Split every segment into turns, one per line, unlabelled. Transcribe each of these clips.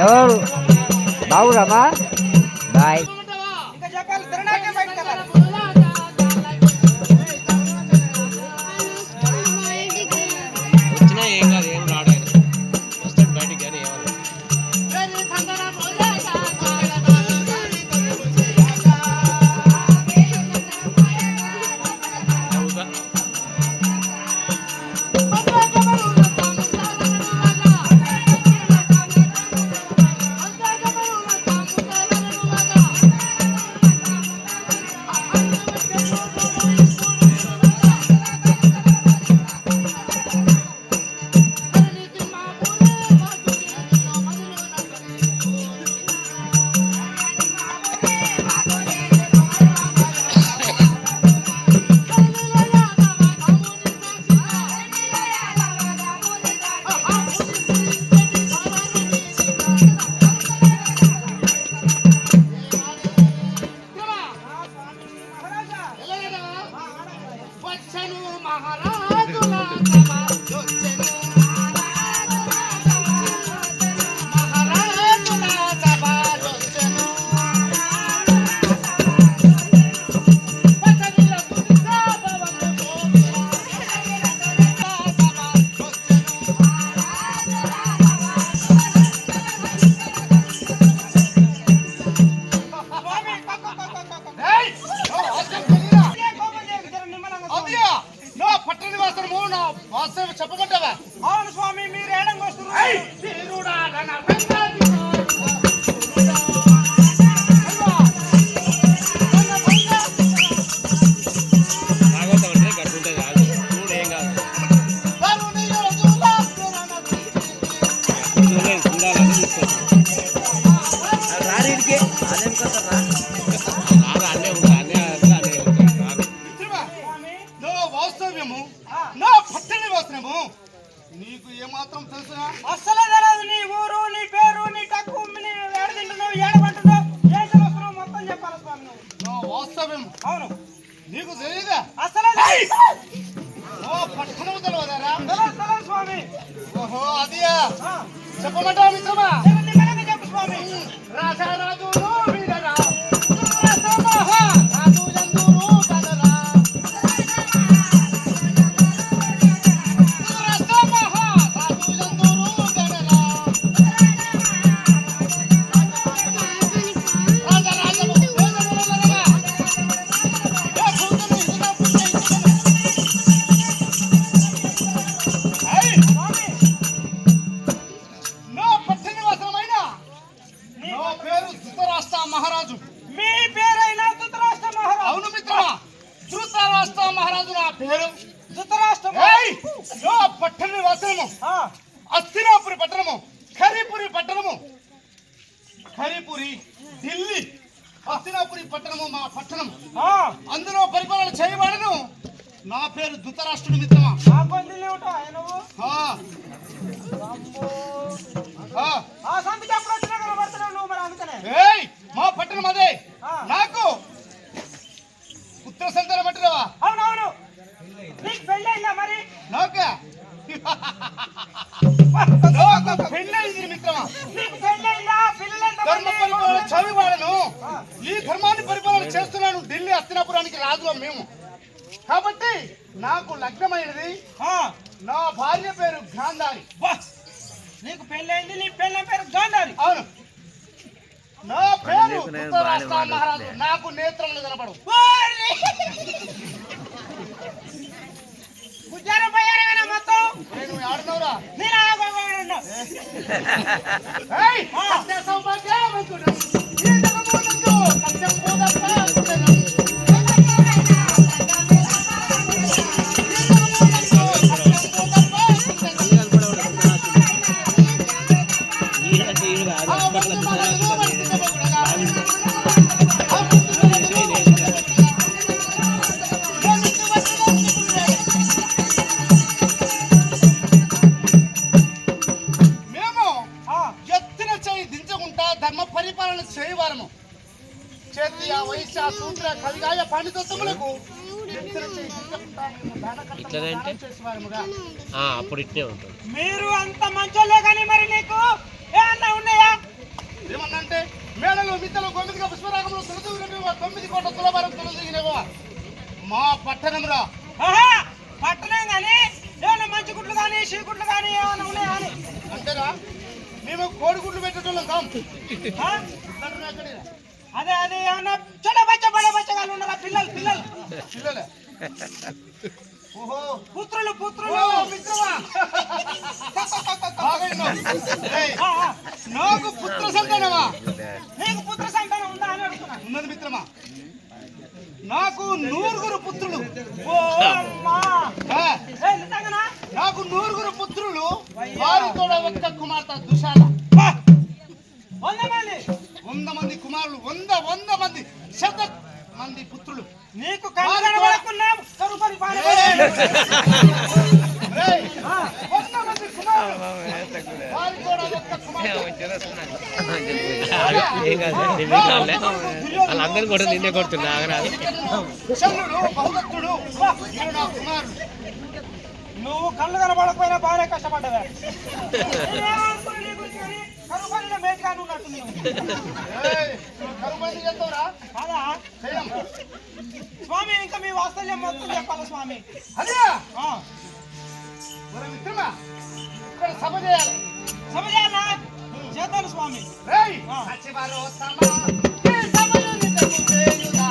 ఎవరు బాగురమ్మా బాయ్.
వచ్చినా ఏం కాదు, ఏం రాడు ఆయన వస్తాడు బయటికి కానీ ఏమన్నా. చెప్పమంటావా?
అవును స్వామి, మీరు ఏడంగా
నీకు ఏమాత్రం తెలుసునా?
అసలు తెలియదు. నీ ఊరు, నీ పేరు, నీ టక్కు, నీ ఏడ తింటున్నావు, ఏడబంటున్నావు, ఏ సంవత్సరం మొత్తం చెప్పాలి స్వామి. నువ్వు
వాస్తవ్యం.
అవును,
నీకు తెలియదా?
అసలు
పట్టణం తెలియదారా?
తెలియదు స్వామి.
ఓహో అదియా, చెప్పమంటావా మిత్రమా?
చెప్పు స్వామి.
రాజారాజు వీరరా మహారాజు.
మీ పేరైనా ధృతరాష్ట్ర మహారాజు?
అవును మిత్రమా, ధృతరాష్ట్ర మహారాజు నా పేరు.
ధృతరాష్ట్ర
పట్టణ నివాసము, అస్థిరాపురి పట్టణము, ఖరీపురి ఢిల్లీ, హస్తినాపురి పట్టణము మా పట్టణం. అందులో పరిపాలన చేయబడను. నా పేరు ధృతరాష్ట్రుడు మిత్రమా. మా పట్టణం అదే. నాకు పుత్ర సంతానం పట్టినవా?
అవునవును. నీకు పెళ్ళైందా మరి?
నాకు పెళ్ళైంది మిత్రమా. ధర్మ పరిపాలన చదివాడను. ఈ ధర్మాన్ని పరిపాలన చేస్తున్నాను. ఢిల్లీ హస్తినాపురానికి రాజుగా మేము కాబట్టి నాకు లగ్నమైనది. నా భార్య పేరు గాంధారి.
నీకు పెళ్ళైంది, నీ పెళ్ళ పేరు గాంధారి?
అవును. నా పేరు ధృతరాష్ట్ర మహారాజు. నాకు నేత్రములు కనపడవు.
మొత్తం
నేను ఆడునవురా? ధర్మ పరిపాలన చేయవారము. చేతియ వైశ్య శూద్ర కవిగాయ పండితత్వములకు
అప్పుడు ఇట్టే ఉంటుంది.
మీరు అంత మంచోళ్ళే కానీ మరి నీకు ఏమన్నా ఉన్నాయా?
ఏమన్నంటే మేడలు మిద్దలు గొమ్మిదిగా పుష్పరాగములు తులదూగినవా 9 కోట్ల తులభారం తులదూగినవా మా పట్టణంరా.
ఆహా, పట్టణం కానీ ఏమైనా మంచి గుడ్లు కానీ చీకుట్లు కానీ ఏమైనా ఉన్నాయా అని
అంతేరా మేము కోడిగుడ్లు పెట్టేటోళ్ళం కాం.
ఆ? అదే అదే ఏమన్నా చెడ బచ్చ బడ బచ్చగాళ్ళు ఉన్నారా పిల్లలు పిల్లలు
పిల్లలే ఓహో
పుత్రులు పుత్రులు
మిత్రమా నాకు పుత్ర సంతానమా?
నీకు పుత్ర సంతానం ఉందా అని అడుగుతున్నా.
ఉన్నది మిత్రమా. నాకు 9 పుత్రులు.
ఓ అమ్మా, నిజంగానా?
నాకు 9 పుత్రులు, వారితో ఒక్క కుమార్తె దుశాల.
100 మంది
100 మంది కుమారులు, 100 మంది 100 మంది పుత్రులు.
నీకు కళ్ళు కనబడకున్నా కరుపరి పారే.
100 మంది కుమారులు, వారితో ఒక్క కుమార్తె.
వాళ్ళందరూ కూడా నిన్నే కొడుతున్నా
శల్యుడు బహుదత్తుడు వీరు నా కుమారుడు.
నువ్వు కళ్ళు కనబడకపోయినా బాగానే కష్టపడ్డవే. కరుపరిలో మేటిగా ఉన్నట్టు నీవు
కరుపని చేస్తావురా?
కాదా
చేయం.
స్వామి, ఇంకా మీ వాత్సల్యం మొత్తం చెప్పాలి స్వామి.
అదే ఒరే మిత్రమా, ఇక్కడ సభ చేయాలి.
సభ చేయాలా? చేద్దాను స్వామి.
రేయ్ సచివారో సమా ఈ సభలో నిజము చేయుదా.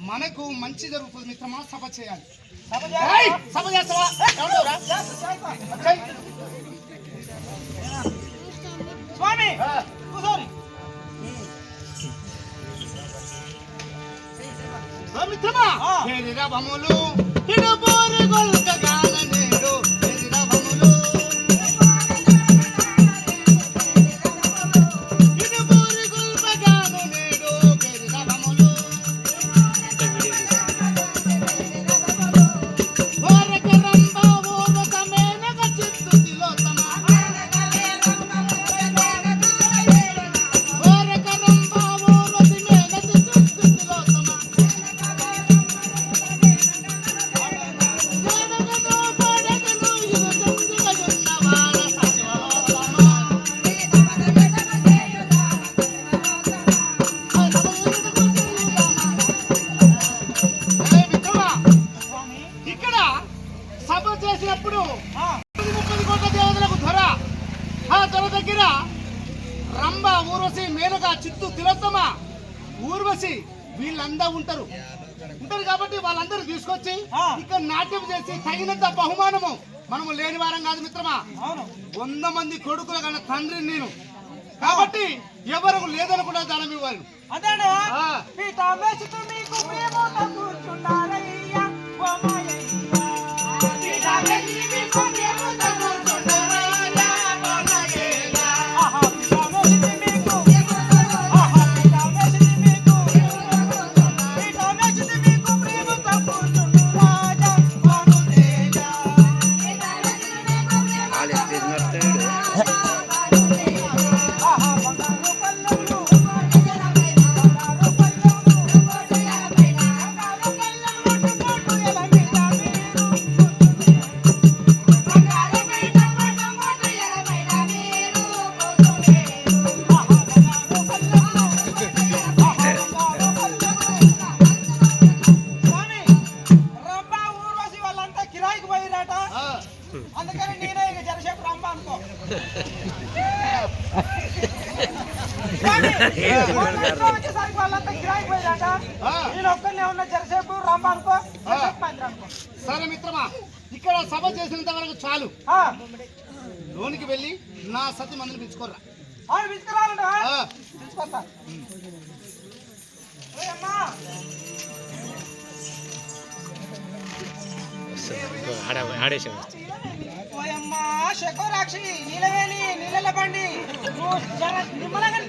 మనకు మంచి జరుగుతుంది మిత్రమా. సభ చేయాలి. సభ చేస్తావా?
స్వామి కూర్చోని.
మిత్రమా రభములు తిరుపూరు గొల్కగాన నేడు రభములు తిరుపూరు గొల్కగాన నేడు రభములు చేసినప్పుడు 30 కోట్ల దేవతలకు ధర, ఆ ధర దగ్గర రంభ, ఊర్వశి, మేనక, చిత్తు, తిలోత్తమ, ఊర్వశి వీళ్ళందరూ ఉంటారు కాబట్టి వాళ్ళందరూ తీసుకొచ్చి ఇక్కడ నాట్యం చేసి తగినంత బహుమానము. మనము లేని వారం కాదు మిత్రమా. 100 మంది కొడుకుల కన్నా తండ్రిని నేను కాబట్టి ఎవరు లేదనుకున్నా దానం ఇవ్వాలి.
అదేనా అందుకని నేనే ఇక జరసేపు రంప అనుకో స్వామి, మొన్న ఇంట్లో వచ్చేసరికి వాళ్ళంతా గిరాకి పోయిందట.
ఆ.
నేను ఒక్కనే ఉన్న జరసేపు రంప అనుకో జరసేపు మంత్రి అనుకో.
సరే మిత్రమా, ఇక్కడ సభ చేసినంత వరకు చాలు.
ఆ,
లోనికి వెళ్ళి నా సతి మందిని పిలుచుకోర్రా.
అవును పిలుచుకురాలంట
ఆ.
పిలుచుకొస్తా. ఓయమ్మా,
ఆడేసాం
ఓయమ్మా శకోరాక్షి నీలవేణి నీళ్ళ బండి నువ్వు జర నిమ్మలంగా